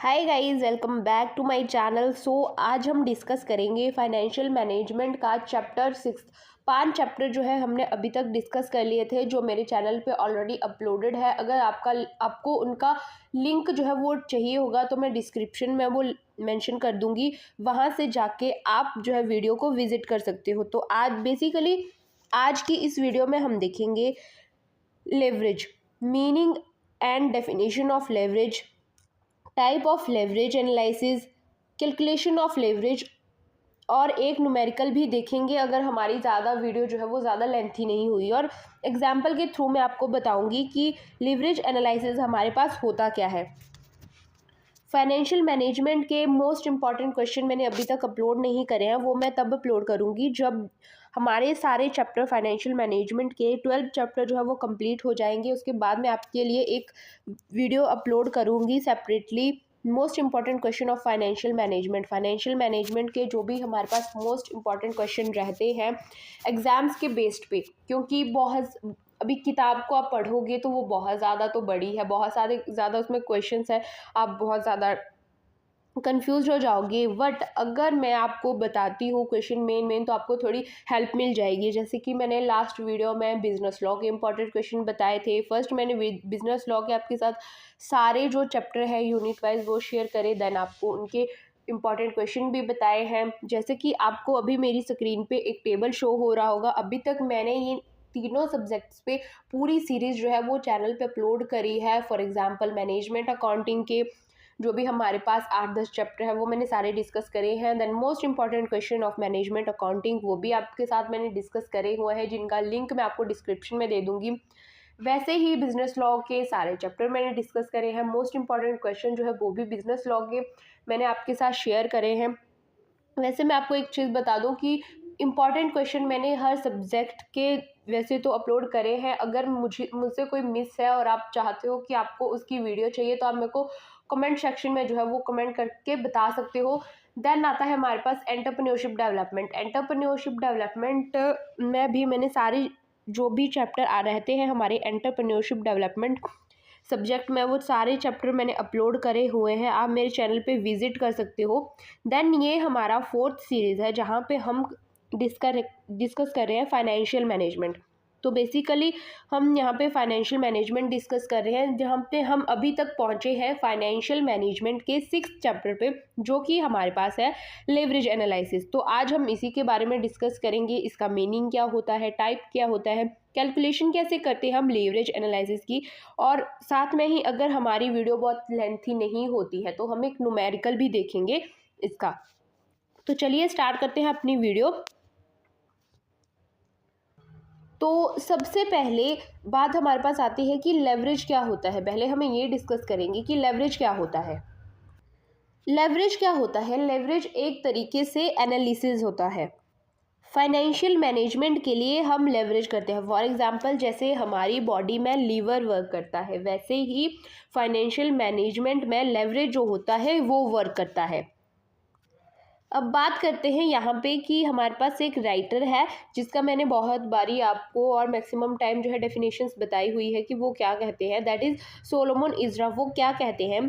Hi guys, welcome back to my channel. आज हम discuss करेंगे फाइनेंशियल मैनेजमेंट का चैप्टर 6। 5 चैप्टर जो है हमने अभी तक डिस्कस कर लिए थे, जो मेरे चैनल पे ऑलरेडी अपलोडेड है। अगर आपको उनका लिंक जो है वो चाहिए होगा तो मैं डिस्क्रिप्शन में वो मेंशन कर दूंगी, वहाँ से जाके आप जो है वीडियो को विजिट कर सकते हो। तो आज की इस वीडियो में हम देखेंगे leverage, meaning and definition of leverage, type of leverage analysis, calculation of leverage, और एक न्यूमेरिकल भी देखेंगे अगर हमारी ज़्यादा वीडियो जो है वो ज़्यादा लेंथी नहीं हुई। और एग्जाम्पल के थ्रू मैं आपको बताऊंगी कि लेवरेज एनालिसिस हमारे पास होता क्या है। फाइनेंशियल मैनेजमेंट के मोस्ट इंपॉर्टेंट क्वेश्चन मैंने अभी तक अपलोड नहीं करे हैं, वो मैं तब अपलोड करूँगी जब हमारे सारे चैप्टर फाइनेंशियल मैनेजमेंट के 12 चैप्टर जो है वो कंप्लीट हो जाएंगे। उसके बाद मैं आपके लिए एक वीडियो अपलोड करूँगी separately, most important question of financial management के जो भी हमारे पास मोस्ट इंपॉर्टेंट क्वेश्चन रहते हैं एग्जाम्स के बेस्ड पे, क्योंकि बहुत अभी किताब को आप पढ़ोगे तो वो बहुत ज़्यादा तो बड़ी है, बहुत सारे ज़्यादा उसमें क्वेश्चंस है, आप बहुत ज़्यादा कंफ्यूज हो जाओगे। बट अगर मैं आपको बताती हूँ क्वेश्चन मेन तो आपको थोड़ी हेल्प मिल जाएगी। जैसे कि मैंने लास्ट वीडियो में बिजनेस लॉ के इंपॉर्टेंट क्वेश्चन बताए थे। फर्स्ट मैंने बिजनेस लॉ के आपके साथ सारे जो चैप्टर है यूनिट वाइज वो शेयर करे, देन आपको उनके इंपॉर्टेंट क्वेश्चन भी बताए हैं। जैसे कि आपको अभी मेरी स्क्रीन पे एक टेबल शो हो रहा होगा, अभी तक मैंने ये तीनों सब्जेक्ट्स पे पूरी सीरीज जो है वो चैनल पे अपलोड करी है। फॉर एग्जांपल मैनेजमेंट अकाउंटिंग के जो भी हमारे पास 8-10 चैप्टर है वो मैंने सारे डिस्कस करे हैं। Then most important question of management accounting वो भी आपके साथ मैंने डिस्कस करे हुए हैं, जिनका लिंक मैं आपको डिस्क्रिप्शन में दे दूंगी। वैसे ही बिजनेस लॉ के सारे चैप्टर मैंने डिस्कस करे हैं। मोस्ट इंपॉर्टेंट क्वेश्चन जो है वो भी बिजनेस लॉ के मैंने आपके साथ शेयर करे हैं। वैसे मैं आपको एक चीज़ बता दूं कि इम्पॉर्टेंट क्वेश्चन मैंने हर सब्जेक्ट के वैसे तो अपलोड करे हैं। अगर मुझसे कोई मिस है और आप चाहते हो कि आपको उसकी वीडियो चाहिए तो आप मेरे को कमेंट सेक्शन में जो है वो कमेंट करके बता सकते हो। देन आता है हमारे पास एंटरप्रेन्योरशिप डेवलपमेंट। में भी मैंने सारी जो भी चैप्टर आ रहते हैं हमारे एंटरप्रेन्योरशिप डेवलपमेंट सब्जेक्ट में, वो सारे चैप्टर मैंने अपलोड करे हुए हैं, आप मेरे चैनल पे विजिट कर सकते हो। देन ये हमारा 4th सीरीज़ है जहाँ पे हम डिस्कस कर रहे हैं फाइनेंशियल मैनेजमेंट। तो बेसिकली हम यहाँ पे फाइनेंशियल मैनेजमेंट डिस्कस कर रहे हैं, जहाँ पे हम अभी तक पहुँचे हैं फाइनेंशियल मैनेजमेंट के 6th चैप्टर पे, जो कि हमारे पास है लेवरेज एनालिसिस। तो आज हम इसी के बारे में डिस्कस करेंगे, इसका मीनिंग क्या होता है, टाइप क्या होता है, कैलकुलेशन कैसे करते हैं हम लेवरेज एनालिसिस की, और साथ में ही अगर हमारी वीडियो बहुत लेंथी नहीं होती है तो हम एक न्यूमेरिकल भी देखेंगे इसका। तो चलिए स्टार्ट करते हैं अपनी वीडियो। तो सबसे पहले बात हमारे पास आती है कि लेवरेज क्या होता है। पहले हमें ये डिस्कस करेंगे कि लेवरेज क्या होता है। लेवरेज क्या होता है? लेवरेज एक तरीके से एनालिसिस होता है। फाइनेंशियल मैनेजमेंट के लिए हम लेवरेज करते हैं। फॉर एग्जांपल जैसे हमारी बॉडी में लीवर वर्क करता है, वैसे ही फाइनेंशियल मैनेजमेंट में लेवरेज जो होता है वो वर्क करता है। अब बात करते हैं यहाँ पे कि हमारे पास एक राइटर है जिसका मैंने बहुत बारी आपको और मैक्सिमम टाइम जो है डेफिनेशंस बताई हुई है कि वो क्या कहते हैं। That is Solomon Ezra. वो क्या कहते हैं?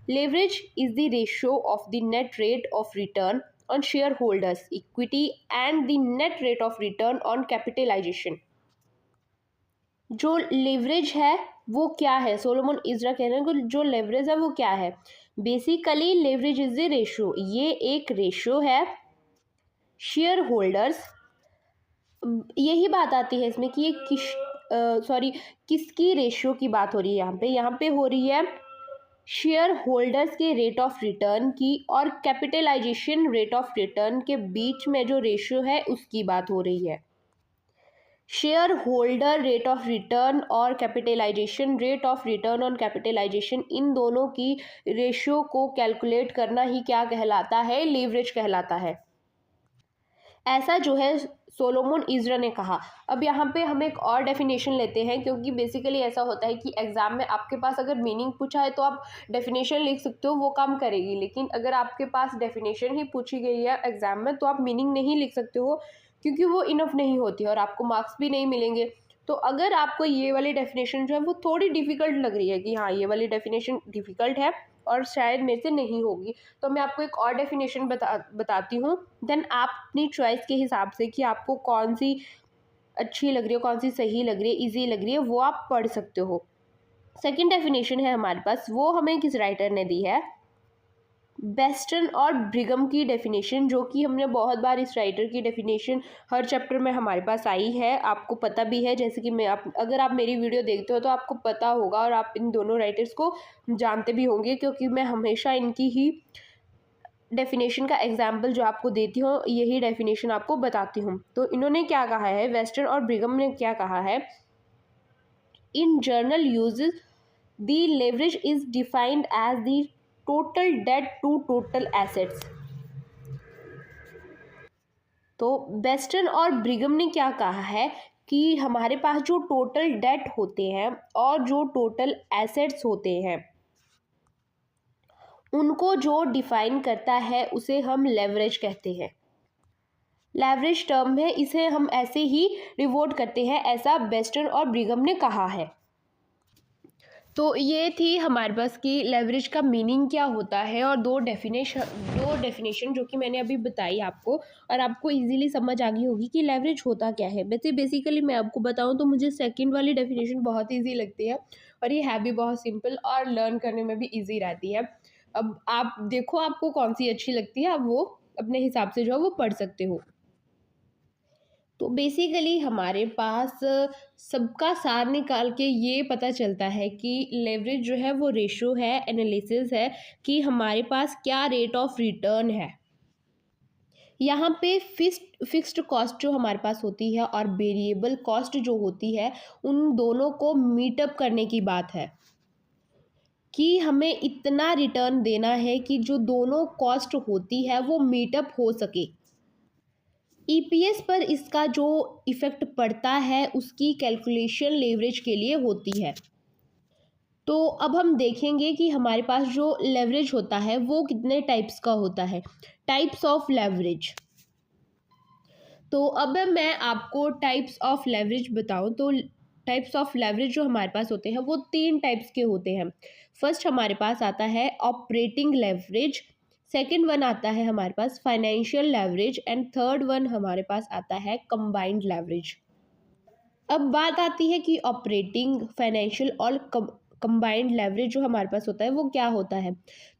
Leverage is the ratio of the net rate of return on share holders equity and the net rate of return on capitalization. जो लेवरेज है वो क्या है? सोलोमन इजरा कह रहे हैं कि जो लेवरेज है वो क्या है। Basically leverage is the ratio, ये एक रेशियो है शेयर होल्डर्स। यही बात आती है इसमें कि ये किसकी रेशियो की बात हो रही है। यहाँ पे हो रही है शेयर होल्डर्स के रेट ऑफ रिटर्न की और कैपिटलाइजेशन रेट ऑफ रिटर्न के बीच में जो रेशियो है उसकी बात हो रही है। Share holder rate of return और capitalization rate of return on capitalization, इन दोनों की रेशियो को कैलकुलेट करना ही क्या कहलाता है? लीवरेज कहलाता है। ऐसा जो है सोलोमन इजरा ने कहा। अब यहाँ पे हम एक और डेफिनेशन लेते हैं, क्योंकि बेसिकली ऐसा होता है कि एग्जाम में आपके पास अगर मीनिंग पूछा है तो आप डेफिनेशन लिख सकते हो, वो काम करेगी। लेकिन अगर आपके पास डेफिनेशन ही पूछी गई है एग्जाम में तो आप मीनिंग नहीं लिख सकते हो, क्योंकि वो इनफ नहीं होती है और आपको मार्क्स भी नहीं मिलेंगे। तो अगर आपको ये वाली डेफिनेशन जो है वो थोड़ी डिफिकल्ट लग रही है कि हाँ ये वाली डेफिनेशन डिफिकल्ट है और शायद मेरे से नहीं होगी। तो मैं आपको एक और डेफिनेशन बताती हूँ, देन आप अपनी चॉइस के हिसाब से कि आपको कौन सी अच्छी लग रही है, कौन सी सही लग रही है, ईजी लग रही है, वो आप पढ़ सकते हो। सेकेंड डेफिनेशन है हमारे पास, वो हमें किस राइटर ने दी है, बेस्टन और ब्रिगम की डेफिनेशन, जो कि हमने बहुत बार इस राइटर की डेफिनेशन हर चैप्टर में हमारे पास आई है, आपको पता भी है। जैसे कि अगर आप मेरी वीडियो देखते हो तो आपको पता होगा और आप इन दोनों राइटर्स को जानते भी होंगे, क्योंकि मैं हमेशा इनकी ही डेफिनेशन का एग्जाम्पल जो आपको देती हूँ, यही डेफिनेशन आपको बताती हूँ। तो इन्होंने क्या कहा है, वेस्टन और ब्रिगम ने क्या कहा है, in journal uses the leverage is defined as the total debt to total assets. तो बेस्टन और ब्रिगम ने क्या कहा है कि हमारे पास जो टोटल डेट होते हैं और जो टोटल एसेट्स होते हैं, उनको जो डिफाइन करता है उसे हम लेवरेज कहते हैं। लेवरेज टर्म है, इसे हम ऐसे ही डिवोट करते हैं, ऐसा बेस्टन और ब्रिगम ने कहा है। तो ये थी हमारे पास कि लेवरेज का मीनिंग क्या होता है, और दो डेफिनेशन जो कि मैंने अभी बताई आपको, और आपको इजीली समझ आ गई होगी कि लेवरेज होता क्या है। वैसे बेसिकली मैं आपको बताऊं तो मुझे सेकंड वाली डेफिनेशन बहुत इजी लगती है, और ये है भी बहुत सिंपल और लर्न करने में भी इजी रहती है। अब आप देखो आपको कौन सी अच्छी लगती है, आप वो अपने हिसाब से जो है वो पढ़ सकते हो। तो बेसिकली हमारे पास सबका सार निकाल के ये पता चलता है कि लेवरेज जो है वो रेशो है, एनालिसिस है कि हमारे पास क्या रेट ऑफ रिटर्न है। यहाँ पे फिक्स्ड कॉस्ट जो हमारे पास होती है और वेरिएबल कॉस्ट जो होती है, उन दोनों को मीटअप करने की बात है कि हमें इतना रिटर्न देना है कि जो दोनों कॉस्ट होती है वो मीटअप हो सके। ईपीएस पर इसका जो इफ़ेक्ट पड़ता है उसकी कैलकुलेशन लेवरेज के लिए होती है। तो अब हम देखेंगे कि हमारे पास जो लेवरेज होता है वो कितने टाइप्स का होता है, टाइप्स ऑफ लेवरेज। तो अब मैं आपको टाइप्स ऑफ लेवरेज बताऊं तो टाइप्स ऑफ लेवरेज जो हमारे पास होते हैं वो 3 टाइप्स के होते हैं। फर्स्ट हमारे पास आता है ऑपरेटिंग लेवरेज, सेकंड वन आता है हमारे पास financial leverage, and third one हमारे पास आता है कंबाइंड लेवरेज। अब बात आती है कि ऑपरेटिंग, फाइनेंशियल और कंबाइंड लेवरेज जो हमारे पास होता है वो क्या होता है।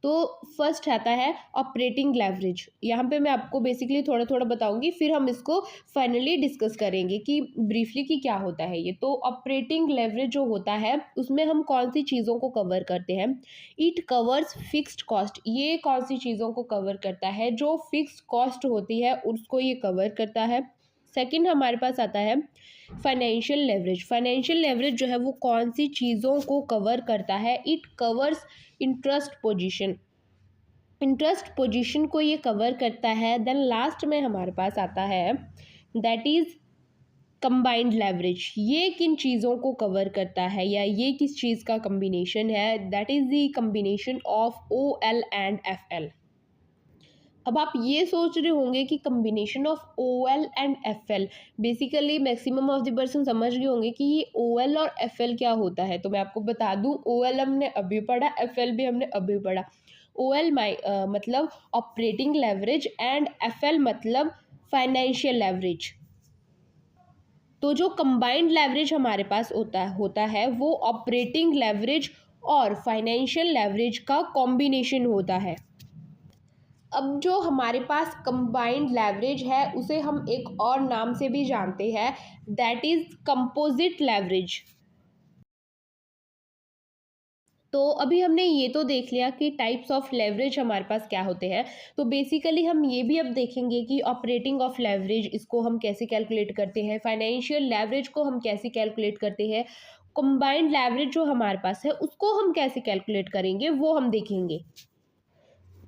तो फर्स्ट आता है ऑपरेटिंग लेवरेज। यहाँ पे मैं आपको बेसिकली थोड़ा थोड़ा बताऊंगी, फिर हम इसको फाइनली डिस्कस करेंगे कि ब्रीफली कि क्या होता है ये। तो ऑपरेटिंग लेवरेज जो होता है उसमें हम कौन सी चीज़ों को कवर करते हैं, इट कवर्स फिक्स्ड कॉस्ट। ये कौन सी चीज़ों को कवर करता है, जो फिक्स्ड कॉस्ट होती है उसको ये कवर करता है। सेकंड हमारे पास आता है फाइनेंशियल लेवरेज। फाइनेंशियल लेवरेज जो है वो कौन सी चीज़ों को कवर करता है, it covers interest position. Interest position को ये कवर करता है। देन लास्ट में हमारे पास आता है दैट इज कंबाइंड लेवरेज। ये किन चीज़ों को कवर करता है या ये किस चीज़ का कम्बिनेशन है, that is the combination of OL and FL। अब आप ये सोच रहे होंगे कि combination of OL and FL, basically maximum of the person समझ गए होंगे कि ये OL और FL क्या होता है। तो मैं आपको बता दूं, OL हमने अभी पढ़ा, FL भी हमने अभी पढ़ा। OL मतलब ऑपरेटिंग लेवरेज एंड FL मतलब फाइनेंशियल लेवरेज। तो जो कंबाइंड लेवरेज हमारे पास होता है वो ऑपरेटिंग लेवरेज और फाइनेंशियल लेवरेज का कॉम्बिनेशन होता है। अब जो हमारे पास कंबाइंड लेवरेज है उसे हम एक और नाम से भी जानते हैं, दैट इज कंपोजिट लेवरेज। तो अभी हमने ये तो देख लिया कि टाइप्स ऑफ लेवरेज हमारे पास क्या होते हैं। तो बेसिकली हम ये भी अब देखेंगे कि ऑपरेटिंग ऑफ लेवरेज, इसको हम कैसे कैलकुलेट करते हैं, फाइनेंशियल लेवरेज को हम कैसे कैलकुलेट करते हैं, कंबाइंड लेवरेज जो हमारे पास है उसको हम कैसे कैलकुलेट करेंगे, वो हम देखेंगे।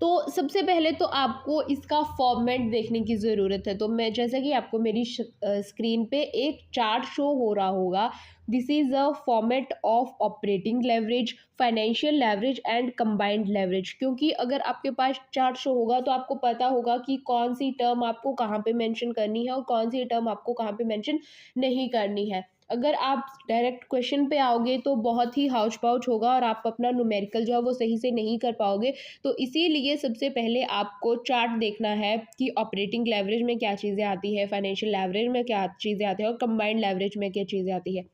तो सबसे पहले तो आपको इसका फॉर्मेट देखने की ज़रूरत है। तो मैं जैसा कि आपको मेरी स्क्रीन पे एक चार्ट शो हो रहा होगा, this is a format of operating leverage, financial leverage and combined leverage. क्योंकि अगर आपके पास चार्ट शो होगा तो आपको पता होगा कि कौन सी टर्म आपको कहाँ पे मेंशन करनी है और कौन सी टर्म आपको कहाँ पे मेंशन नहीं करनी है। अगर आप डायरेक्ट क्वेश्चन पे आओगे तो बहुत ही हाउच पाउच होगा और आप अपना न्यूमेरिकल जो है वो सही से नहीं कर पाओगे। तो इसीलिए सबसे पहले आपको चार्ट देखना है कि ऑपरेटिंग लेवरेज में क्या चीज़ें आती है, फाइनेंशियल लेवरेज में क्या चीज़ें आती है और कंबाइंड लेवरेज में क्या चीज़ें आती है।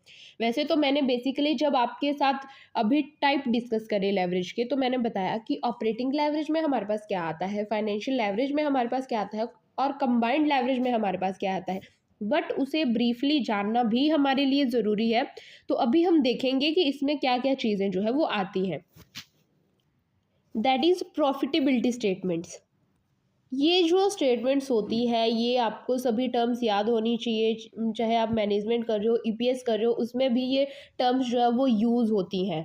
वैसे तो मैंने बेसिकली जब आपके साथ अभी टाइप डिस्कस करे लेवरेज के, तो मैंने बताया कि ऑपरेटिंग लेवरेज में हमारे पास क्या आता है, फाइनेंशियल लेवरेज में हमारे पास क्या आता है और कंबाइंड लेवरेज में हमारे पास क्या आता है, बट उसे ब्रीफली जानना भी हमारे लिए ज़रूरी है। तो अभी हम देखेंगे कि इसमें क्या क्या चीज़ें जो है वो आती हैं। That is profitability statements. ये जो स्टेटमेंट्स होती है ये आपको सभी टर्म्स याद होनी चाहिए, चाहे आप मैनेजमेंट कर रहे हो, ईपीएस कर रहे हो, उसमें भी ये टर्म्स जो है वो यूज़ होती हैं।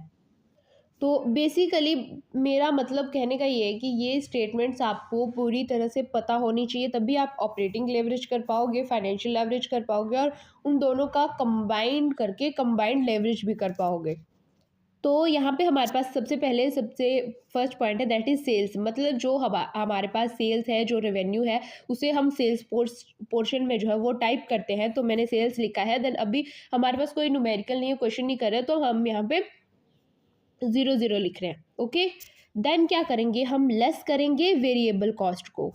तो बेसिकली मेरा मतलब कहने का ये है कि ये स्टेटमेंट्स आपको पूरी तरह से पता होनी चाहिए, तभी आप ऑपरेटिंग लेवरेज कर पाओगे, फाइनेंशियल लेवरेज कर पाओगे और उन दोनों का कंबाइन करके कंबाइंड लेवरेज भी कर पाओगे। तो यहाँ पे हमारे पास सबसे पहले सबसे फर्स्ट पॉइंट है, दैट इज़ सेल्स। मतलब जो हमारे पास सेल्स है, जो रेवेन्यू है, उसे हम सेल्स पोर्शन में जो है वो टाइप करते हैं। तो मैंने सेल्स लिखा है, देन अभी हमारे पास कोई न्यूमेरिकल नहीं है, क्वेश्चन नहीं कर रहे, तो हम यहाँ पे 0 लिख रहे हैं। ओके, देन क्या करेंगे, हम लेस करेंगे वेरिएबल कॉस्ट को।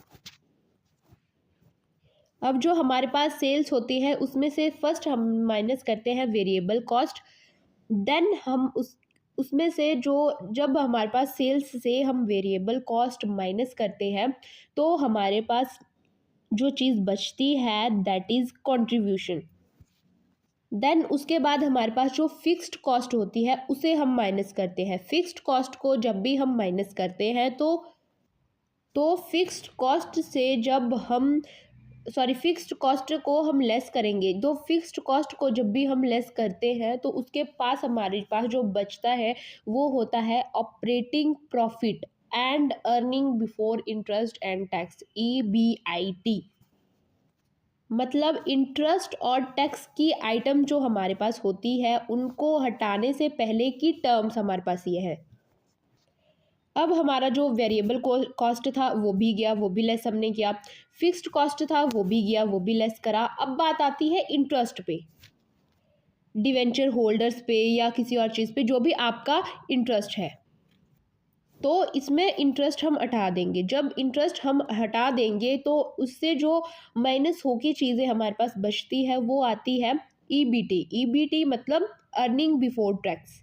अब जो हमारे पास सेल्स होती है उसमें से फर्स्ट हम माइनस करते हैं वेरिएबल कॉस्ट, देन हम उसमें से जो जब हमारे पास सेल्स से हम वेरिएबल कॉस्ट माइनस करते हैं तो हमारे पास जो चीज़ बचती है दैट इज़ कंट्रीब्यूशन। देन उसके बाद हमारे पास जो फिक्स्ड कॉस्ट होती है उसे हम माइनस करते हैं। फिक्स्ड कॉस्ट को जब भी हम माइनस करते हैं तो फिक्स्ड कॉस्ट से जब हम फिक्स्ड कॉस्ट को हम लेस करेंगे, तो फिक्स्ड कॉस्ट को जब भी हम लेस करते हैं तो उसके पास हमारे पास जो बचता है वो होता है operating profit and earning before interest and tax, EBIT। मतलब इंटरेस्ट और टैक्स की आइटम जो हमारे पास होती है उनको हटाने से पहले की टर्म्स हमारे पास ये है। अब हमारा जो वेरिएबल कॉस्ट था वो भी गया, वो भी लेस हमने किया। फिक्स्ड कॉस्ट था वो भी गया, वो भी लेस करा। अब बात आती है इंटरेस्ट पे, डिवेंचर होल्डर्स पे या किसी और चीज़ पे, जो भी आपका इंटरेस्ट है। तो इसमें इंटरेस्ट हम हटा देंगे। जब इंटरेस्ट हम हटा देंगे तो उससे जो माइनस होके चीज़ें हमारे पास बचती है वो आती है EBT। EBT मतलब अर्निंग बिफोर टैक्स।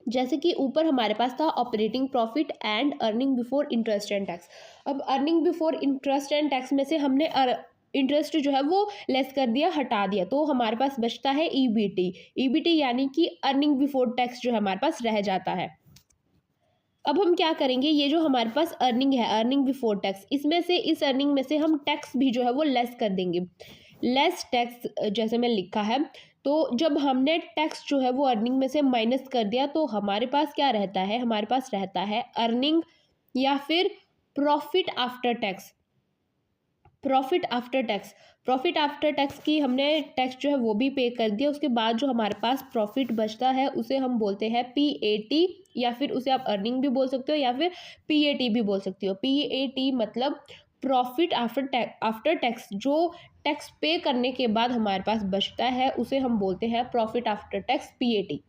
जैसे कि ऊपर हमारे पास था operating profit and earning before interest and tax. अब earning before interest and tax में से हमने इंटरेस्ट जो है वो लेस कर दिया, हटा दिया, तो हमारे पास बचता है EBT यानी कि अर्निंग बिफोर टैक्स जो हमारे पास रह जाता है। अब हम क्या करेंगे, ये जो हमारे पास अर्निंग है, अर्निंग बिफोर टैक्स, इसमें से इस अर्निंग में से हम टैक्स भी जो है वो लेस कर देंगे। लेस टैक्स जैसे मैं लिखा है, तो जब हमने टैक्स जो है वो अर्निंग में से माइनस कर दिया तो हमारे पास क्या रहता है, हमारे पास रहता है अर्निंग या फिर profit after tax. Profit after tax, profit after tax की हमने टैक्स जो है वो भी पे कर दिया, उसके बाद जो हमारे पास प्रॉफिट बचता है उसे हम बोलते हैं PAT, या फिर उसे आप अर्निंग भी बोल सकते हो या फिर PAT भी बोल सकते हो। PAT मतलब प्रॉफिट आफ्टर टैक्स। जो टैक्स पे करने के बाद हमारे पास बचता है उसे हम बोलते हैं प्रॉफिट आफ्टर टैक्स, PAT।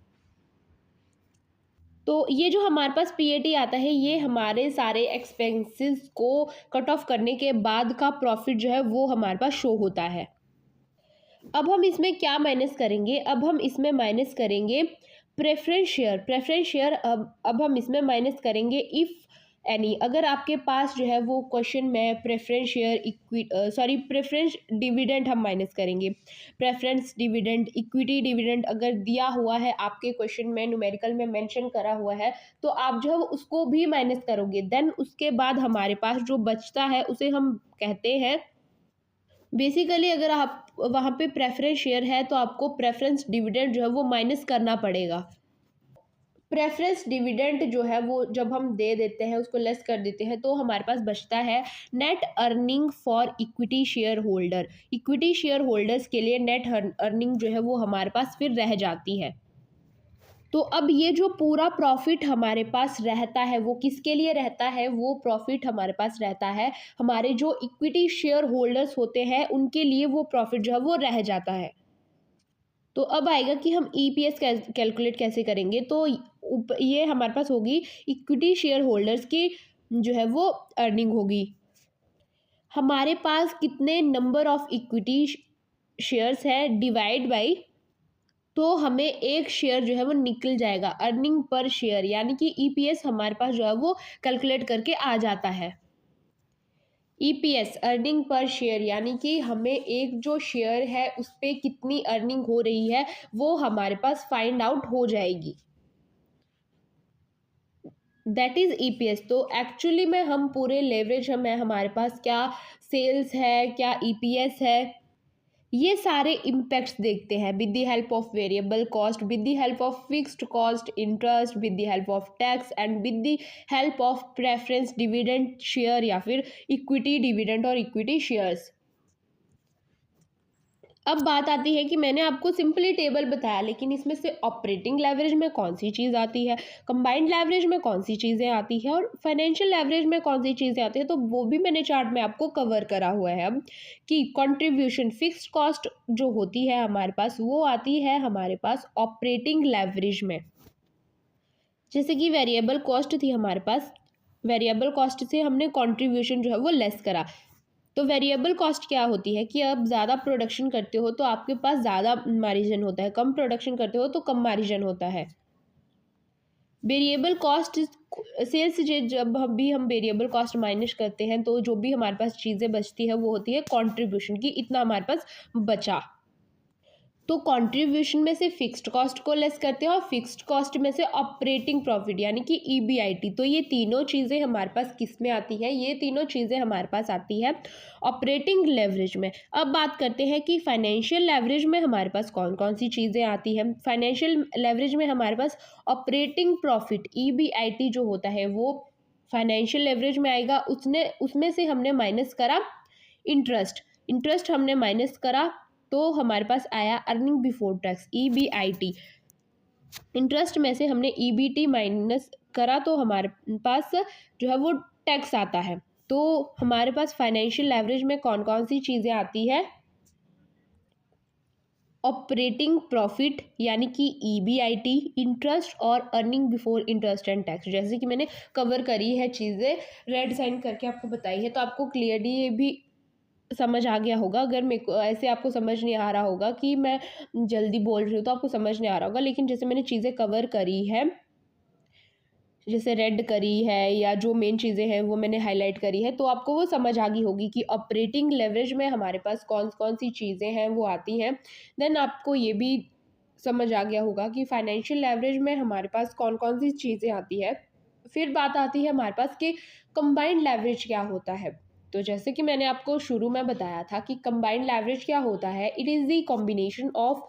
तो ये जो हमारे पास PAT आता है ये हमारे सारे एक्सपेंसेस को कट ऑफ करने के बाद का प्रॉफिट जो है वो हमारे पास शो होता है। अब हम इसमें क्या माइनस करेंगे, अब हम इसमें माइनस करेंगे प्रेफरेंस शेयर। प्रेफरेंस शेयर अब हम इसमें माइनस करेंगे इफ़ एनी। अगर आपके पास जो है वो क्वेश्चन में प्रेफरेंस शेयर प्रेफरेंस डिविडेंड हम माइनस करेंगे। प्रेफरेंस डिविडेंड, इक्विटी डिविडेंड अगर दिया हुआ है आपके क्वेश्चन में, न्यूमेरिकल में मेंशन करा हुआ है, तो आप जो है वो उसको भी माइनस करोगे। देन उसके बाद हमारे पास जो बचता है उसे हम कहते हैं, बेसिकली अगर आप वहाँ पे प्रेफरेंस शेयर है तो आपको प्रेफरेंस डिविडेंड जो है वो माइनस करना पड़ेगा। प्रेफरेंस डिविडेंड जो है वो जब हम दे देते हैं, उसको लेस कर देते हैं, तो हमारे पास बचता है net earning for equity share holder. Equity share holders के लिए नेट अर्निंग जो है वो हमारे पास फिर रह जाती है। तो अब ये जो पूरा प्रॉफिट हमारे पास रहता है वो किसके लिए रहता है, वो प्रॉफिट हमारे पास रहता है हमारे जो इक्विटी शेयर होल्डर्स होते हैं उनके लिए, वो प्रॉफिट जो है वो रह जाता है। तो अब आएगा कि हम ईपीएस कैलकुलेट कैसे करेंगे। तो ये हमारे पास होगी इक्विटी शेयर होल्डर्स की जो है वो अर्निंग होगी। हमारे पास कितने नंबर ऑफ इक्विटी शेयर्स है डिवाइड बाई, तो हमें एक शेयर जो है वो निकल जाएगा अर्निंग पर शेयर, यानी कि ईपीएस हमारे पास जो है वो कैलकुलेट करके आ जाता है। ईपीएस अर्निंग पर शेयर, यानी कि हमें एक जो शेयर है उस पर कितनी अर्निंग हो रही है वो हमारे पास फाइंड आउट हो जाएगी, दैट इज ईपीएस। तो एक्चुअली में हम पूरे लेवरेज हमें हमारे पास क्या सेल्स है, क्या ईपीएस है, ये सारे इम्पैक्ट्स देखते हैं with the help of variable cost, with the help of fixed cost, interest, with the help of tax and with the help of preference dividend share या फिर इक्विटी डिविडेंड और इक्विटी शेयर्स। अब बात आती है कि मैंने आपको सिंपली टेबल बताया, लेकिन इसमें से ऑपरेटिंग लेवरेज में कौन सी चीज़ आती है, कंबाइंड लेवरेज में कौन सी चीज़ें आती है और फाइनेंशियल लेवरेज में कौन सी चीज़ें आती है, तो वो भी मैंने चार्ट में आपको कवर करा हुआ है। अब कि कंट्रीब्यूशन फिक्स्ड कॉस्ट जो होती है हमारे पास, वो आती है हमारे पास ऑपरेटिंग लेवरेज में। जैसे कि वेरिएबल कॉस्ट थी हमारे पास, वेरिएबल कॉस्ट से हमने कंट्रीब्यूशन जो है वो लेस करा। तो वेरिएबल कॉस्ट क्या होती है कि अब ज़्यादा प्रोडक्शन करते हो तो आपके पास ज़्यादा मार्जिन होता है, कम प्रोडक्शन करते हो तो कम मार्जिन होता है। वेरिएबल कॉस्ट सेल्स से जब हम वेरिएबल कॉस्ट माइनस करते हैं तो जो भी हमारे पास चीज़ें बचती है वो होती है कंट्रीब्यूशन की, इतना हमारे पास बचा। तो कंट्रीब्यूशन में से फिक्स्ड कॉस्ट को लेस करते हैं और फिक्स्ड कॉस्ट में से ऑपरेटिंग प्रॉफिट यानी कि ईबीआईटी। तो ये तीनों चीज़ें हमारे पास किस में आती है, ये तीनों चीज़ें हमारे पास आती है ऑपरेटिंग लेवरेज में। अब बात करते हैं कि फाइनेंशियल लेवरेज में हमारे पास कौन कौन सी चीज़ें आती हैं। फाइनेंशियल लेवरेज में हमारे पास ऑपरेटिंग प्रॉफिट ईबीआईटी जो होता है वो फाइनेंशियल लेवरेज में आएगा। उसमें से हमने माइनस करा इंटरेस्ट, इंटरेस्ट हमने माइनस करा तो हमारे पास आया earning before tax EBIT. Interest में से हमने ईबीटी माइनस करा तो हमारे पास जो है वो टैक्स आता है। तो हमारे पास फाइनेंशियल लेवरेज में कौन कौन सी चीज़ें आती है, ऑपरेटिंग प्रॉफिट यानी कि ईबीआईटी, इंटरेस्ट और earning before interest and tax. जैसे कि मैंने कवर करी है चीज़ें, रेड साइन करके आपको बताई है, तो आपको क्लियरली ये भी समझ आ गया होगा। अगर मेरे को ऐसे आपको समझ नहीं आ रहा होगा कि मैं जल्दी बोल रही हूँ तो आपको समझ नहीं आ रहा होगा, लेकिन जैसे मैंने चीज़ें कवर करी है, जैसे रेड करी है या जो मेन चीज़ें हैं वो मैंने हाईलाइट करी है, तो आपको वो समझ आ गई होगी कि ऑपरेटिंग लेवरेज में हमारे पास कौन कौन सी चीज़ें हैं वो आती हैं। देन आपको ये भी समझ आ गया होगा कि फाइनेंशियल लेवरेज में हमारे पास कौन कौन सी चीज़ें आती है। फिर बात आती है हमारे पास कि कंबाइंड लेवरेज क्या होता है। तो जैसे कि मैंने आपको शुरू में बताया था कि कंबाइंड लेवरेज क्या होता है, it is the combination of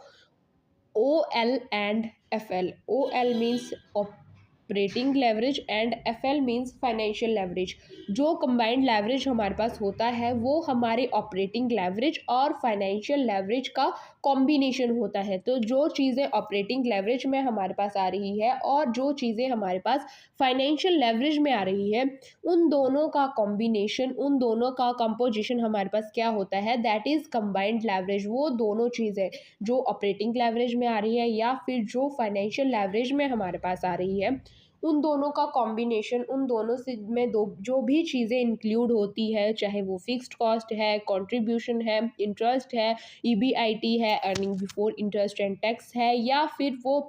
OL and FL। OL means operating leverage and FL means financial leverage. जो कंबाइंड लेवरेज हमारे पास होता है वो हमारे ऑपरेटिंग लेवरेज और फाइनेंशियल लेवरेज का कॉम्बिनेशन होता है। तो जो चीज़ें ऑपरेटिंग लेवरेज में हमारे पास आ रही है और जो चीज़ें हमारे पास फाइनेंशियल लेवरेज में आ रही है, उन दोनों का कॉम्बिनेशन, उन दोनों का कंपोजिशन हमारे पास क्या होता है, दैट इज़ कंबाइंड लेवरेज। वो दोनों चीज़ें जो ऑपरेटिंग लेवरेज में आ रही है या फिर जो फाइनेंशियल लेवरेज में हमारे पास आ रही है, उन दोनों का कॉम्बिनेशन, उन दोनों से में दो जो भी चीज़ें इंक्लूड होती है, चाहे वो फिक्स्ड कॉस्ट है, कंट्रीब्यूशन है, इंटरेस्ट है, ईबीआईटी है, earning before interest and tax है, या फिर वो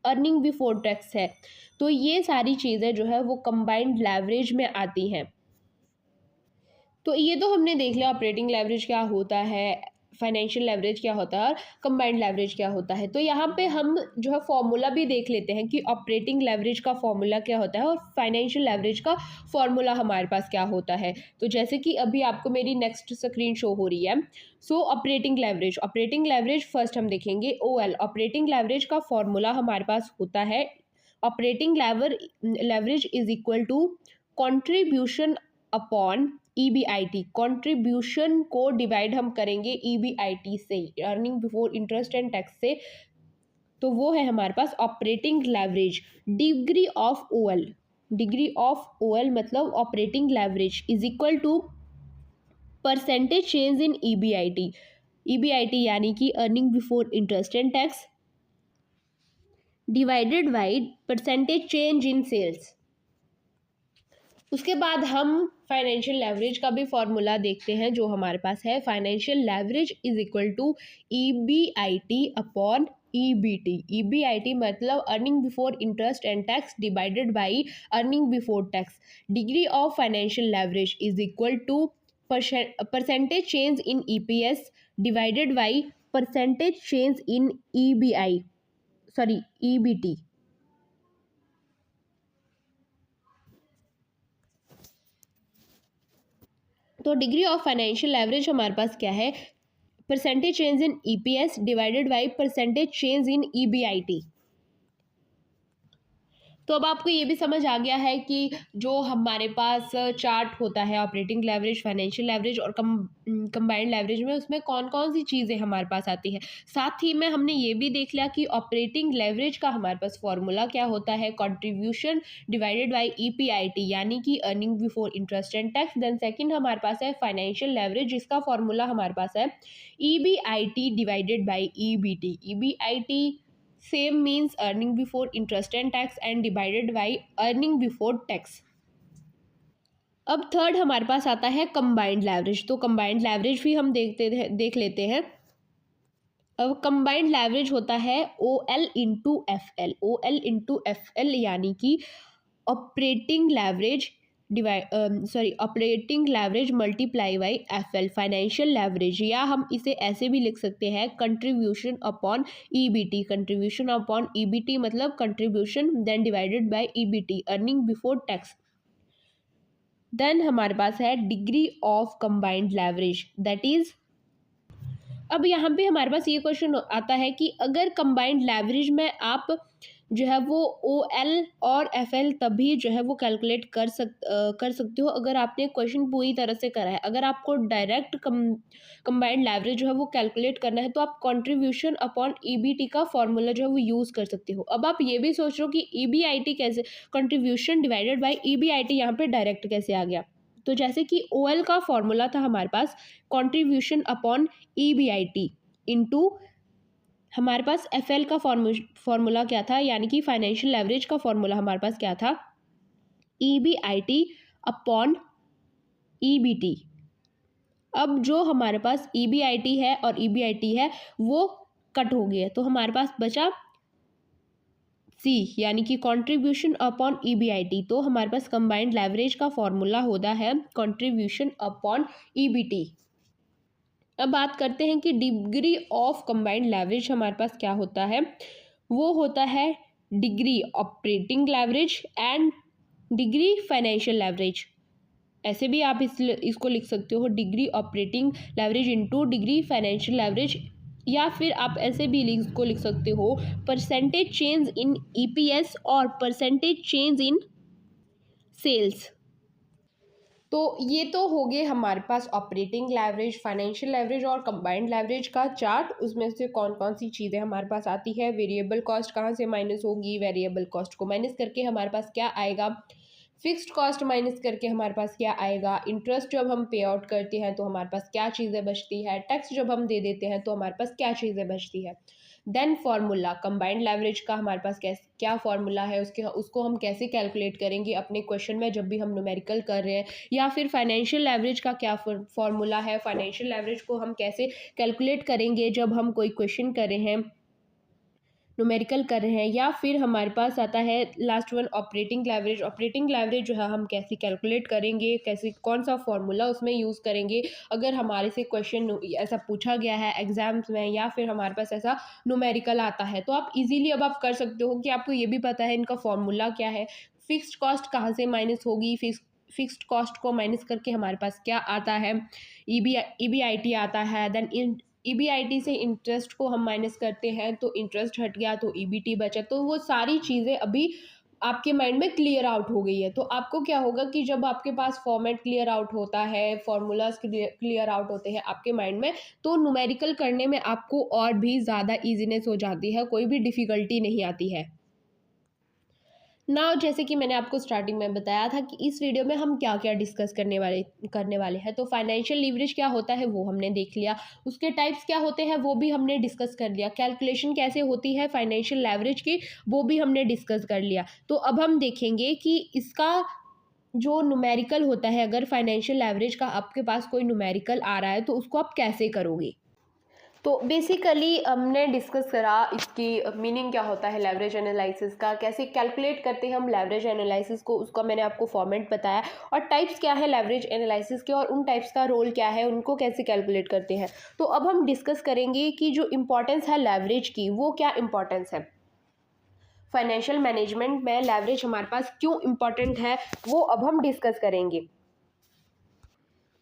अर्निंग बिफोर टैक्स है, तो ये सारी चीज़ें जो है वो कंबाइंड लेवरेज में आती हैं। तो ये तो हमने देख लिया ऑपरेटिंग लेवरेज क्या होता है, फाइनेंशियल लेवरेज क्या होता है और कंबाइंड लेवरेज क्या होता है। तो यहाँ पे हम जो है फॉर्मूला भी देख लेते हैं कि ऑपरेटिंग लेवरेज का फॉर्मूला क्या होता है और फाइनेंशियल लेवरेज का फॉर्मूला हमारे पास क्या होता है। तो जैसे कि अभी आपको मेरी नेक्स्ट स्क्रीन शो हो रही है। So operating leverage, operating leverage first हम देखेंगे OL। ऑपरेटिंग लेवरेज का फॉर्मूला हमारे पास होता है operating leverage is equal to contribution upon EBIT. Contribution को डिवाइड हम करेंगे ईबीआईटी से, earning before interest and tax से, तो वो है हमारे पास operating leverage. Degree of OL, degree of OL मतलब operating leverage is equal to percentage change in EBIT. EBIT यानी कि earning before interest and tax, divided by percentage change in sales. उसके बाद हम फाइनेंशियल लेवरेज का भी formula देखते हैं जो हमारे पास है। Financial leverage is equal to EBIT upon EBT। EBIT मतलब earning before interest and tax divided by earning before tax. Degree of financial leverage is equal to percentage change in EPS divided by percentage change in EBT। तो degree of financial leverage हमारे पास क्या है, percentage change in EPS divided by percentage change in EBIT। तो अब आपको ये भी समझ आ गया है कि जो हमारे पास चार्ट होता है ऑपरेटिंग लेवरेज, फाइनेंशियल लेवरेज और कंबाइंड लेवरेज में, उसमें कौन कौन सी चीज़ें हमारे पास आती है। साथ ही में हमने ये भी देख लिया कि ऑपरेटिंग लेवरेज का हमारे पास फॉर्मूला क्या होता है, कंट्रीब्यूशन डिवाइडेड बाई EPIT यानी कि earning before interest and tax. Then second हमारे पास है फाइनेंशियल लेवरेज जिसका फॉर्मूला हमारे पास है EBIT divided by EBT। EBIT same means earning before interest and tax and divided by earning before tax। अब थर्ड हमारे पास आता है कंबाइंड लेवरेज। तो कंबाइंड लेवरेज भी हम देख लेते हैं। अब कंबाइंड लेवरेज होता है OL into FL। OL into FL यानी कि operating leverage operating leverage multiply by FL financial leverage, या हम इसे ऐसे भी लिख सकते हैं contribution upon EBT। Contribution upon EBT मतलब contribution then divided by EBT earning before tax. Then हमारे पास है degree of combined leverage that is. अब यहाँ पे हमारे पास ये क्वेश्चन आता है कि अगर कंबाइंड लेवरेज में आप जो है वो OL और FL तभी जो है वो कैलकुलेट कर सकते हो अगर आपने क्वेश्चन पूरी तरह से करा है। अगर आपको डायरेक्ट कंबाइंड लेवरेज जो है वो कैलकुलेट करना है तो आप कंट्रीब्यूशन अपॉन EBT का फॉर्मूला जो है वो यूज़ कर सकते हो। अब आप ये भी सोच रहे हो कि EBIT कैसे, कंट्रीब्यूशन डिवाइडेड बाई EBIT यहाँ पे डायरेक्ट कैसे आ गया। तो जैसे कि OL का फॉर्मूला था हमारे पास कंट्रीब्यूशन अपॉन EBIT इंटू हमारे पास FL का फॉर्मूला क्या था, यानी कि फाइनेंशियल लेवरेज का फॉर्मूला हमारे पास क्या था, EBIT अपॉन EBT। अब जो हमारे पास EBIT है और EBIT है वो कट हो गया, तो हमारे पास बचा C यानी कि कंट्रीब्यूशन अपॉन EBIT। तो हमारे पास कंबाइंड लेवरेज का फॉर्मूला होता है कंट्रीब्यूशन अपॉन EBT। अब बात करते हैं कि डिग्री ऑफ कंबाइंड लेवरेज हमारे पास क्या होता है, वो होता है degree operating leverage and degree financial leverage. ऐसे भी आप इसको लिख सकते हो degree operating leverage into degree financial leverage, या फिर आप ऐसे भी इसको लिख सकते हो परसेंटेज चेंज इन EPS और परसेंटेज चेंज इन सेल्स। तो ये तो हो गए हमारे पास ऑपरेटिंग लेवरेज, फाइनेंशियल लेवरेज और कंबाइंड लेवरेज का चार्ट। उसमें से कौन कौन सी चीज़ें हमारे पास आती है, वेरिएबल कॉस्ट कहाँ से माइनस होगी, वेरिएबल कॉस्ट को माइनस करके हमारे पास क्या आएगा, फिक्स्ड कॉस्ट माइनस करके हमारे पास क्या आएगा, इंटरेस्ट जब हम पे आउट करते हैं तो हमारे पास क्या चीज़ें बचती है, टैक्स जब हम दे देते हैं तो हमारे पास क्या चीज़ें बचती है। देन फार्मूला कंबाइंड लेवरेज का हमारे पास क्या फार्मूला है, उसको हम कैसे कैलकुलेट करेंगे अपने क्वेश्चन में जब भी हम न्यूमेरिकल कर रहे हैं, या फिर फाइनेंशियल लेवरेज का क्या फार्मूला है, फाइनेंशियल लेवरेज को हम कैसे कैलकुलेट करेंगे जब हम कोई क्वेश्चन कर रहे हैं, न्यूमेरिकल कर रहे हैं, या फिर हमारे पास आता है last one operating leverage. Operating leverage जो है हम कैसे कैलकुलेट करेंगे, कैसे कौन सा फॉर्मूला उसमें यूज़ करेंगे अगर हमारे से क्वेश्चन ऐसा पूछा गया है एग्जाम्स में, या फिर हमारे पास ऐसा न्यूमेरिकल आता है। तो आप इजीली अब आप कर सकते हो कि आपको ये भी पता है इनका फॉर्मूला क्या है, फिक्स्ड कॉस्ट कहाँ से माइनस होगी, फिक्स्ड कॉस्ट को माइनस करके हमारे पास क्या आता है, EBIT आता है। देन EBIT से इंटरेस्ट को हम माइनस करते हैं तो इंटरेस्ट हट गया तो EBT बचा। तो वो सारी चीज़ें अभी आपके माइंड में क्लियर आउट हो गई है। तो आपको क्या होगा कि जब आपके पास फॉर्मेट क्लियर आउट होता है, फॉर्मूलाज क्लियर आउट होते हैं आपके माइंड में, तो न्यूमेरिकल करने में आपको और भी ज़्यादा ईजीनेस हो जाती है, कोई भी डिफ़िकल्टी नहीं आती है। ना जैसे कि मैंने आपको स्टार्टिंग में बताया था कि इस वीडियो में हम क्या क्या डिस्कस करने वाले हैं। तो फाइनेंशियल लीवरेज क्या होता है वो हमने देख लिया, उसके टाइप्स क्या होते हैं वो भी हमने डिस्कस कर लिया, कैलकुलेशन कैसे होती है फाइनेंशियल लीवरेज की वो भी हमने डिस्कस कर लिया। तो अब हम देखेंगे कि इसका जो न्यूमेरिकल होता है, अगर फाइनेंशियल लीवरेज का आपके पास कोई न्यूमेरिकल आ रहा है तो उसको आप कैसे करोगे। तो बेसिकली हमने डिस्कस करा इसकी मीनिंग क्या होता है लेवरेज एनालिसिस का, कैसे कैलकुलेट करते हैं हम लेवरेज एनालिसिस को, उसका मैंने आपको फॉर्मेट बताया, और टाइप्स क्या है लेवरेज एनालिसिस के और उन टाइप्स का रोल क्या है, उनको कैसे कैलकुलेट करते हैं। तो अब हम डिस्कस करेंगे कि जो इम्पोर्टेंस है लेवरेज की वो क्या इम्पोर्टेंस है, फाइनेंशियल मैनेजमेंट में लेवरेज हमारे पास क्यों इम्पोर्टेंट है वो अब हम डिस्कस करेंगे।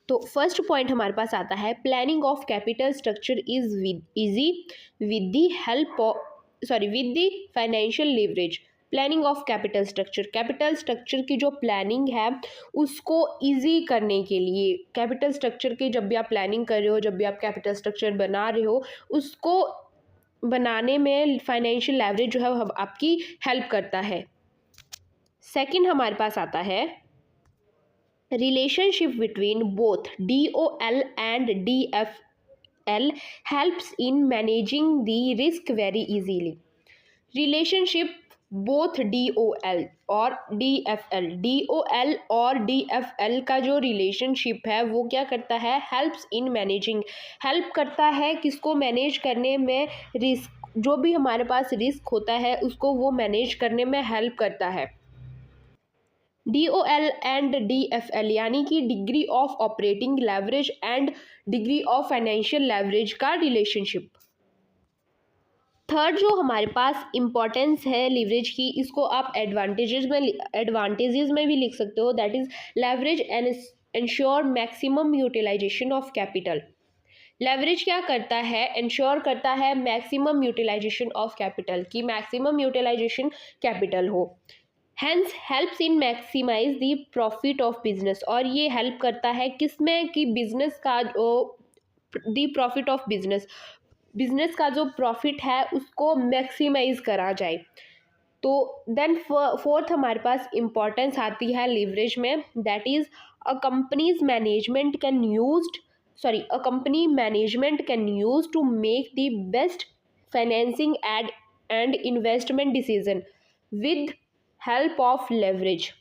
तो फर्स्ट पॉइंट हमारे पास आता है planning of capital structure is easy with the help of with the financial leverage. Planning of capital structure की जो प्लानिंग है उसको इजी करने के लिए, कैपिटल स्ट्रक्चर की जब भी आप प्लानिंग कर रहे हो, जब भी आप कैपिटल स्ट्रक्चर बना रहे हो, उसको बनाने में फाइनेंशियल लेवरेज जो है वो आपकी हेल्प करता है। सेकंड हमारे पास आता है relationship between both DOL and DFL helps in managing the risk very easily. Relationship both DOL और DOL और DFL का जो रिलेशनशिप है वो क्या करता है, हेल्प्स इन मैनेजिंग, हेल्प करता है किसको, मैनेज करने में, रिस्क जो भी हमारे पास रिस्क होता है उसको वो मैनेज करने में हेल्प करता है। DOL एंड DFL यानी कि degree of operating leverage and degree of financial leverage का रिलेशनशिप। थर्ड जो हमारे पास इम्पोर्टेंस है लीवरेज की, इसको आप एडवांटेजेस में भी लिख सकते हो, that is leverage and ensure maximum utilisation of capital. Leverage क्या करता है, इंश्योर करता है मैक्सिमम यूटिलाइजेशन ऑफ कैपिटल, की मैक्सिमम यूटिलाइजेशन कैपिटल हो। Hence helps in maximise the profit of business, और ये हेल्प करता है किसमें, कि बिजनेस का द प्रॉफिट ऑफ बिजनेस का जो प्रॉफिट है उसको मैक्सिमाइज करा जाए। तो देन फोर्थ हमारे पास इम्पोर्टेंस आती है लीवरेज में, that is a company's management can use to make the best financing and investment decision with help of leverage.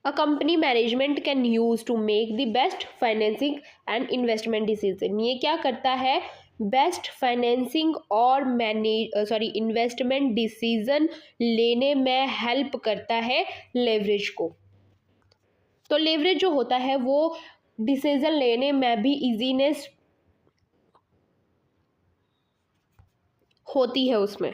A company management can use to make the best financing and investment decision. ये क्या करता है, best financing और investment decision लेने में help करता है leverage को। तो लेवरेज जो होता है वो डिसीजन लेने में भी इजीनेस होती है उसमें।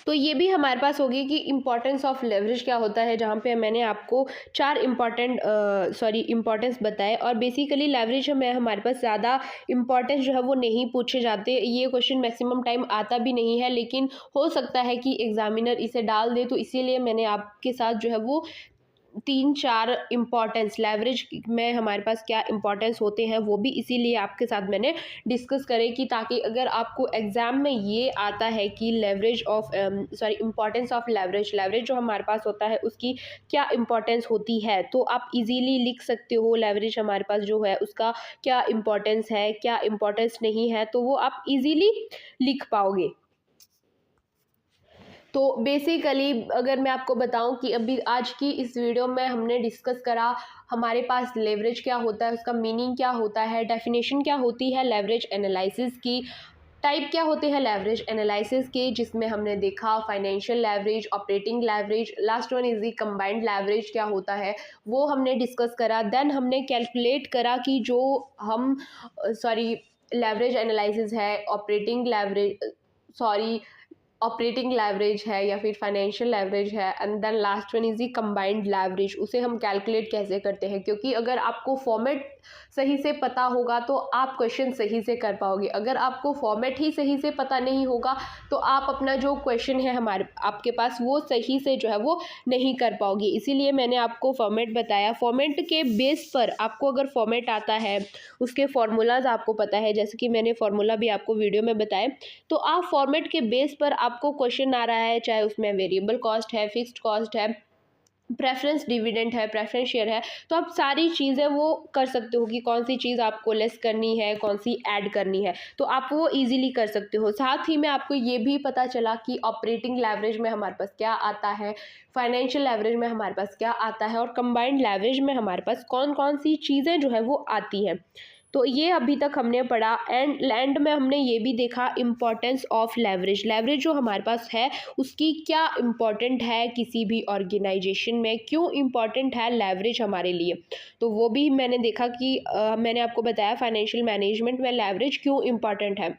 तो ये भी हमारे पास होगी कि इम्पॉर्टेंस ऑफ लेवरेज क्या होता है, जहाँ पे मैंने आपको चार इम्पॉर्टेंस बताए। और बेसिकली लेवरेज में हमारे पास ज़्यादा इम्पॉर्टेंस जो है वो नहीं पूछे जाते, ये क्वेश्चन मैक्सिमम टाइम आता भी नहीं है, लेकिन हो सकता है कि एग्जामिनर इसे डाल दे, तो इसीलिए मैंने आपके साथ जो है वो 3-4 इम्पॉर्टेंस लेवरेज में हमारे पास क्या इम्पॉर्टेंस होते हैं वो भी इसीलिए आपके साथ मैंने डिस्कस करे, कि ताकि अगर आपको एग्जाम में ये आता है कि इम्पॉर्टेंस ऑफ लेवरेज जो हमारे पास होता है उसकी क्या इम्पॉर्टेंस होती है, तो आप इजीली लिख सकते हो लेवरेज हमारे पास जो है उसका क्या इम्पॉर्टेंस है, क्या इम्पॉर्टेंस नहीं है, तो वो आप इजीली लिख पाओगे। तो बेसिकली अगर मैं आपको बताऊं कि अभी आज की इस वीडियो में हमने डिस्कस करा हमारे पास लेवरेज क्या होता है, उसका मीनिंग क्या होता है, डेफिनेशन क्या होती है लेवरेज एनालिसिस की, टाइप क्या होते हैं लेवरेज एनालिसिस के, जिसमें हमने देखा financial leverage, operating leverage, last one is the combined leverage क्या होता है वो हमने डिस्कस करा। देन हमने कैलकुलेट करा कि जो हम लेवरेज एनालिसिस है, ऑपरेटिंग लेवरेज है या फिर फाइनेंशियल लेवरेज है, and then last one is the combined leverage, उसे हम कैलकुलेट कैसे करते हैं, क्योंकि अगर आपको फॉर्मेट सही से पता होगा तो आप क्वेश्चन सही से कर पाओगे, अगर आपको फॉर्मेट ही सही से पता नहीं होगा तो आप अपना जो क्वेश्चन है आपके पास वो सही से जो है वो नहीं कर पाओगे। इसीलिए मैंने आपको फॉर्मेट बताया, फॉर्मेट के बेस पर आपको अगर फॉर्मेट आता है, उसके फार्मूलाज आपको पता है, जैसे कि मैंने फार्मूला भी आपको वीडियो में बताए, तो आप फॉर्मेट के बेस पर आपको क्वेश्चन आ रहा है, चाहे उसमें वेरिएबल कॉस्ट है, फिक्स्ड कॉस्ट है, प्रेफरेंस डिविडेंड है, प्रेफरेंस शेयर है, तो आप सारी चीज़ें वो कर सकते हो कि कौन सी चीज़ आपको लेस करनी है, कौन सी ऐड करनी है, तो आप वो इजीली कर सकते हो। साथ ही में आपको ये भी पता चला कि ऑपरेटिंग लेवरेज में हमारे पास क्या आता है, फाइनेंशियल लेवरेज में हमारे पास क्या आता है, और कंबाइंड लेवरेज में हमारे पास कौन कौन सी चीज़ें जो है वो आती हैं। तो ये अभी तक हमने पढ़ा। एंड लैंड में हमने ये भी देखा इम्पॉर्टेंस ऑफ लेवरेज। लेवरेज जो हमारे पास है उसकी क्या इम्पॉर्टेंट है किसी भी ऑर्गेनाइजेशन में, क्यों इम्पॉर्टेंट है लेवरेज हमारे लिए, तो वो भी मैंने देखा कि मैंने आपको बताया फाइनेंशियल मैनेजमेंट में लेवरेज क्यों इम्पॉर्टेंट है।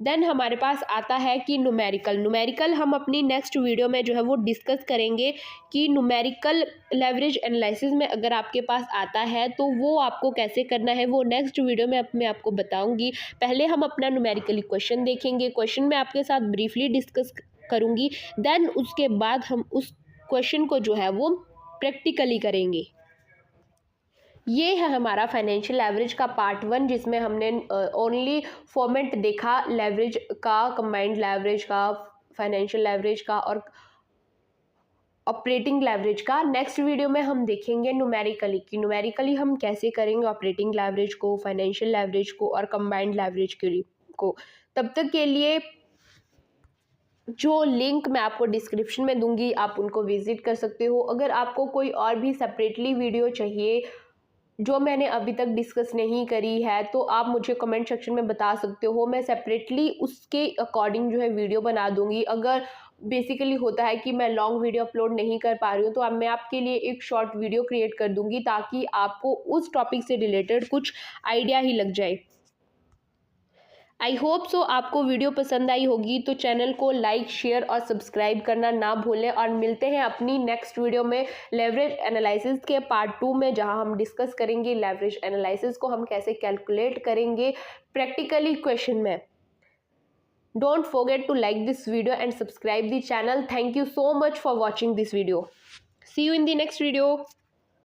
देन हमारे पास आता है कि न्यूमेरिकल हम अपनी नेक्स्ट वीडियो में जो है वो डिस्कस करेंगे कि न्यूमेरिकल लेवरेज एनालिसिस में अगर आपके पास आता है तो वो आपको कैसे करना है, वो नेक्स्ट वीडियो में मैं आपको बताऊंगी। पहले हम अपना न्यूमेरिकली क्वेश्चन देखेंगे, क्वेश्चन मैं आपके साथ ब्रीफली डिस्कस करूंगी, देन उसके बाद हम उस क्वेश्चन को जो है वो प्रैक्टिकली करेंगे। ये है हमारा फाइनेंशियल लेवरेज का पार्ट 1, जिसमें हमने ओनली फॉर्मेट देखा लेवरेज का, कंबाइंड लेवरेज का, फाइनेंशियल लेवरेज का और ऑपरेटिंग लेवरेज का। नेक्स्ट वीडियो में हम देखेंगे न्यूमेरिकली कि न्यूमेरिकली हम कैसे करेंगे ऑपरेटिंग लेवरेज को, फाइनेंशियल लेवरेज को और कंबाइंड लेवरेज को। तब तक के लिए जो लिंक मैं आपको डिस्क्रिप्शन में दूंगी आप उनको विजिट कर सकते हो। अगर आपको कोई और भी सेपरेटली वीडियो चाहिए जो मैंने अभी तक डिस्कस नहीं करी है तो आप मुझे कमेंट सेक्शन में बता सकते हो, मैं सेपरेटली उसके अकॉर्डिंग जो है वीडियो बना दूंगी। अगर बेसिकली होता है कि मैं लॉन्ग वीडियो अपलोड नहीं कर पा रही हूँ तो अब मैं आपके लिए एक शॉर्ट वीडियो क्रिएट कर दूंगी ताकि आपको उस टॉपिक से रिलेटेड कुछ आइडिया ही लग जाए। आई होप सो आपको वीडियो पसंद आई होगी, तो चैनल को लाइक, शेयर और सब्सक्राइब करना ना भूलें। और मिलते हैं अपनी नेक्स्ट वीडियो में लेवरेज एनालिसिस के पार्ट 2 में, जहां हम डिस्कस करेंगे लेवरेज एनालिसिस को हम कैसे कैलकुलेट करेंगे प्रैक्टिकली क्वेश्चन में। Don't forget to like this video and subscribe the channel. Thank you so much for watching this video. See you in the next video.